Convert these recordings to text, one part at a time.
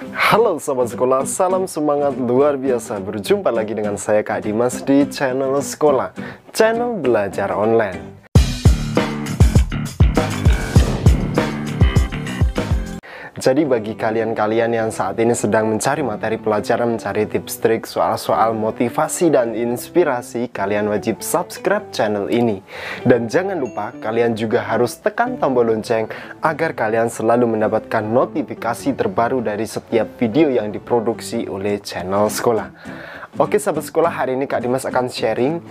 Halo sobat sekolah, salam semangat luar biasa. Berjumpa lagi dengan saya Kak Dimas di channel sekolah, channel belajar online. Jadi bagi kalian-kalian yang saat ini sedang mencari materi pelajaran, mencari tips trik, soal-soal motivasi dan inspirasi, kalian wajib subscribe channel ini. Dan jangan lupa kalian juga harus tekan tombol lonceng agar kalian selalu mendapatkan notifikasi terbaru dari setiap video yang diproduksi oleh channel sekolah. Oke sahabat sekolah, hari ini Kak Dimas akan sharing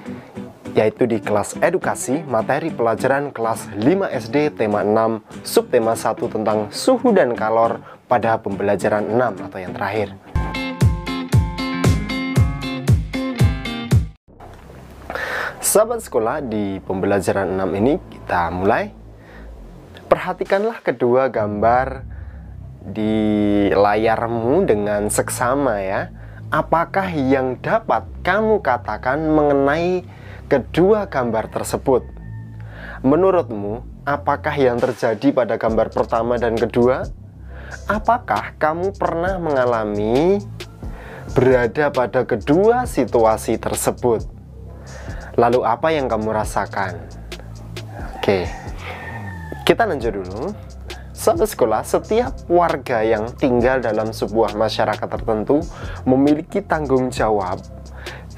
yaitu di kelas edukasi, materi pelajaran kelas 5 SD tema 6, subtema 1 tentang suhu dan kalor pada pembelajaran 6 atau yang terakhir. Sahabat sekolah, di pembelajaran 6 ini kita mulai. Perhatikanlah kedua gambar di layarmu dengan seksama ya. Apakah yang dapat kamu katakan mengenai kedua gambar tersebut? Menurutmu, apakah yang terjadi pada gambar pertama dan kedua? Apakah kamu pernah mengalami berada pada kedua situasi tersebut? Lalu apa yang kamu rasakan? Oke, kita lanjut dulu. Sahabat sekolah, setiap warga yang tinggal dalam sebuah masyarakat tertentu memiliki tanggung jawab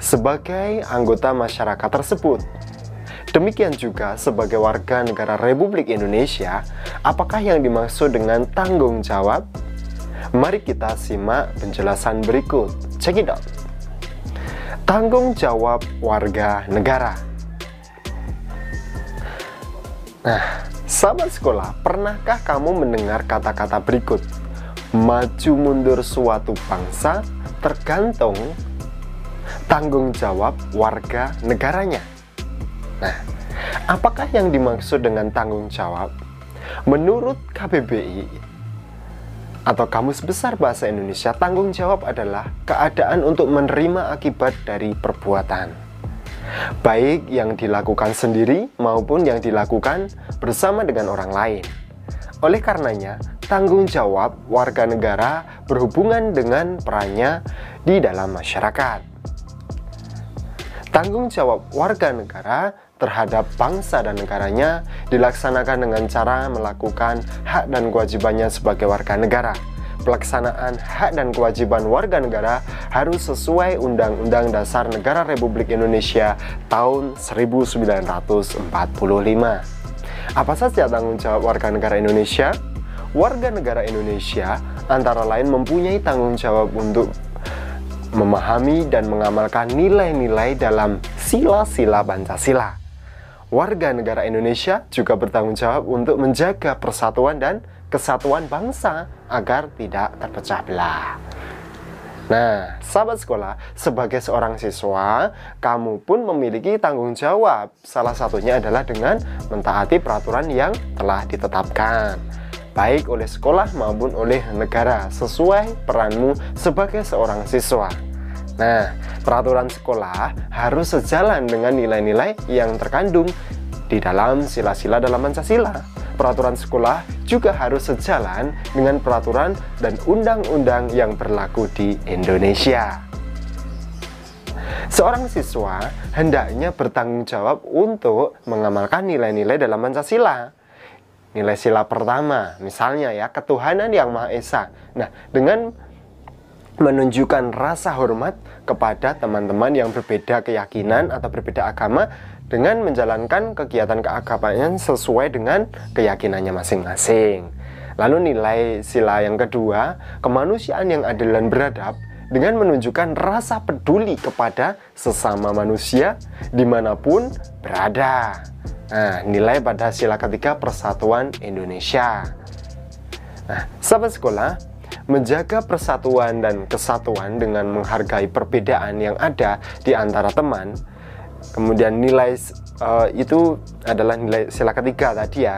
sebagai anggota masyarakat tersebut. Demikian juga sebagai warga negara Republik Indonesia, apakah yang dimaksud dengan tanggung jawab? Mari kita simak penjelasan berikut. Check it out. Tanggung jawab warga negara. Nah, sahabat sekolah, pernahkah kamu mendengar kata-kata berikut? Maju mundur suatu bangsa tergantung tanggung jawab warga negaranya. Nah, apakah yang dimaksud dengan tanggung jawab? Menurut KBBI atau Kamus Besar Bahasa Indonesia, tanggung jawab adalah keadaan untuk menerima akibat dari perbuatan, baik yang dilakukan sendiri maupun yang dilakukan bersama dengan orang lain. Oleh karenanya, tanggung jawab warga negara berhubungan dengan perannya di dalam masyarakat. Tanggung jawab warga negara terhadap bangsa dan negaranya dilaksanakan dengan cara melakukan hak dan kewajibannya sebagai warga negara. Pelaksanaan hak dan kewajiban warga negara harus sesuai Undang-Undang Dasar Negara Republik Indonesia tahun 1945. Apa saja tanggung jawab warga negara Indonesia? Warga negara Indonesia antara lain mempunyai tanggung jawab untuk memahami dan mengamalkan nilai-nilai dalam sila-sila Pancasila. Warga negara Indonesia juga bertanggung jawab untuk menjaga persatuan dan kesatuan bangsa agar tidak terpecah belah. Nah, sahabat sekolah, sebagai seorang siswa, kamu pun memiliki tanggung jawab. Salah satunya adalah dengan mentaati peraturan yang telah ditetapkan, baik oleh sekolah maupun oleh negara, sesuai peranmu sebagai seorang siswa. Nah, peraturan sekolah harus sejalan dengan nilai-nilai yang terkandung di dalam sila-sila dalam Pancasila. Peraturan sekolah juga harus sejalan dengan peraturan dan undang-undang yang berlaku di Indonesia. Seorang siswa hendaknya bertanggung jawab untuk mengamalkan nilai-nilai dalam Pancasila. Nilai sila pertama, misalnya ya, ketuhanan yang Maha Esa. Nah, dengan menunjukkan rasa hormat kepada teman-teman yang berbeda keyakinan atau berbeda agama dengan menjalankan kegiatan keagamaan sesuai dengan keyakinannya masing-masing. Lalu nilai sila yang kedua, kemanusiaan yang adil dan beradab dengan menunjukkan rasa peduli kepada sesama manusia dimanapun berada. Nah, nilai pada sila ketiga, persatuan Indonesia. Nah, sahabat sekolah, menjaga persatuan dan kesatuan dengan menghargai perbedaan yang ada di antara teman. Kemudian nilai itu adalah nilai sila ketiga tadi ya.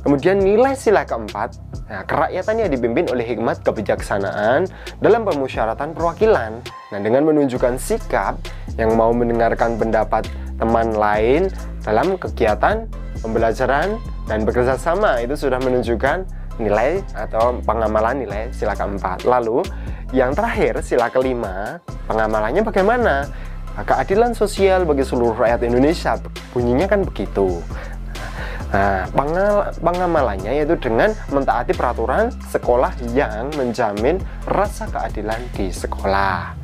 Kemudian nilai sila keempat, nah, kerakyatan yang dipimpin oleh hikmat kebijaksanaan dalam permusyawaratan perwakilan. Nah, dengan menunjukkan sikap yang mau mendengarkan pendapat teman lain dalam kegiatan pembelajaran dan bekerja sama, itu sudah menunjukkan nilai atau pengamalan nilai sila keempat. Lalu yang terakhir sila kelima, pengamalannya bagaimana? Keadilan sosial bagi seluruh rakyat Indonesia, bunyinya kan begitu. Nah, pengamalannya yaitu dengan mentaati peraturan sekolah yang menjamin rasa keadilan di sekolah.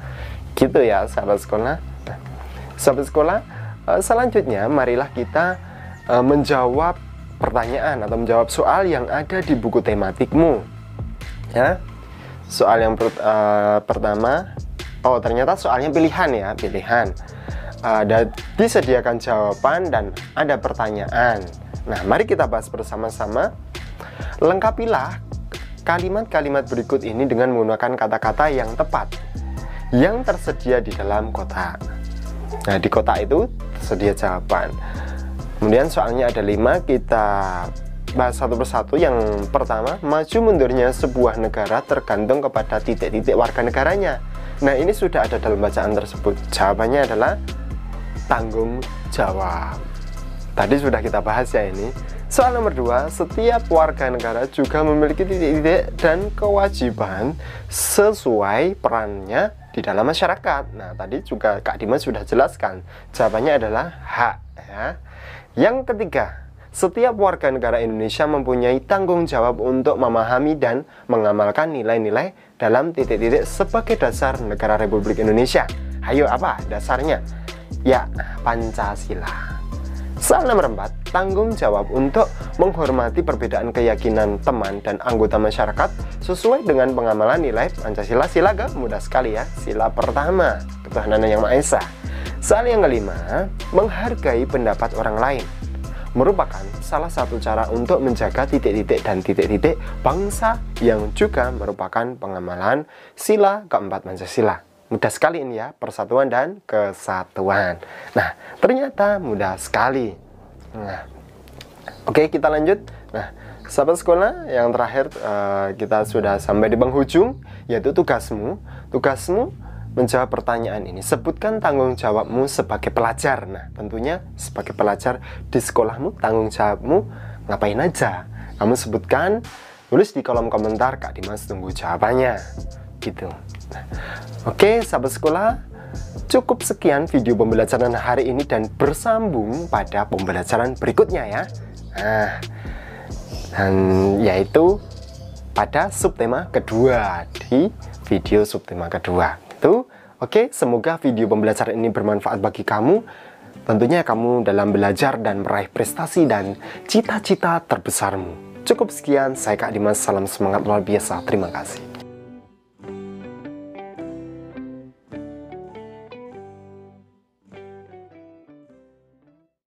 Gitu ya sahabat sekolah. Sahabat sekolah, selanjutnya marilah kita menjawab pertanyaan atau menjawab soal yang ada di buku tematikmu. Ya. Soal yang pertama, ternyata soalnya pilihan ya, pilihan. Dan disediakan jawaban dan ada pertanyaan. Nah, mari kita bahas bersama-sama. Lengkapilah kalimat-kalimat berikut ini dengan menggunakan kata-kata yang tepat yang tersedia di dalam kotak. Nah, di kotak itu tersedia jawaban. Kemudian soalnya ada 5, kita bahas satu persatu. Yang pertama, maju mundurnya sebuah negara tergantung kepada titik-titik warga negaranya. Nah, ini sudah ada dalam bacaan tersebut. Jawabannya adalah tanggung jawab. Tadi sudah kita bahas ya ini. Soal nomor 2, setiap warga negara juga memiliki titik-titik dan kewajiban sesuai perannya di dalam masyarakat. Nah, tadi juga Kak Dimas sudah jelaskan. Jawabannya adalah hak ya. Yang ketiga, setiap warga negara Indonesia mempunyai tanggung jawab untuk memahami dan mengamalkan nilai-nilai dalam titik-titik sebagai dasar negara Republik Indonesia. Ayo, apa dasarnya? Ya, Pancasila. Soal nomor 4, tanggung jawab untuk menghormati perbedaan keyakinan teman dan anggota masyarakat sesuai dengan pengamalan nilai Pancasila. Sila ke? Mudah sekali ya. Sila pertama, ketuhanan yang Maha Esa. Soal yang kelima, menghargai pendapat orang lain merupakan salah satu cara untuk menjaga titik-titik dan titik-titik bangsa yang juga merupakan pengamalan sila keempat Pancasila. Mudah sekali ini ya, persatuan dan kesatuan. Nah, ternyata mudah sekali. Nah, oke, kita lanjut. Nah, sahabat sekolah, yang terakhir kita sudah sampai di penghujung, yaitu tugasmu. Tugasmu menjawab pertanyaan ini. Sebutkan tanggung jawabmu sebagai pelajar. Nah, tentunya sebagai pelajar di sekolahmu, tanggung jawabmu ngapain aja? Kamu sebutkan, tulis di kolom komentar, Kak Dimas tunggu jawabannya. Gitu. Nah, oke, sahabat sekolah, cukup sekian video pembelajaran hari ini dan bersambung pada pembelajaran berikutnya ya. Nah, dan yaitu pada subtema kedua di video subtema kedua. Itu oke, semoga video pembelajaran ini bermanfaat bagi kamu. Tentunya kamu dalam belajar dan meraih prestasi dan cita-cita terbesarmu. Cukup sekian, saya Kak Dimas, salam semangat luar biasa. Terima kasih.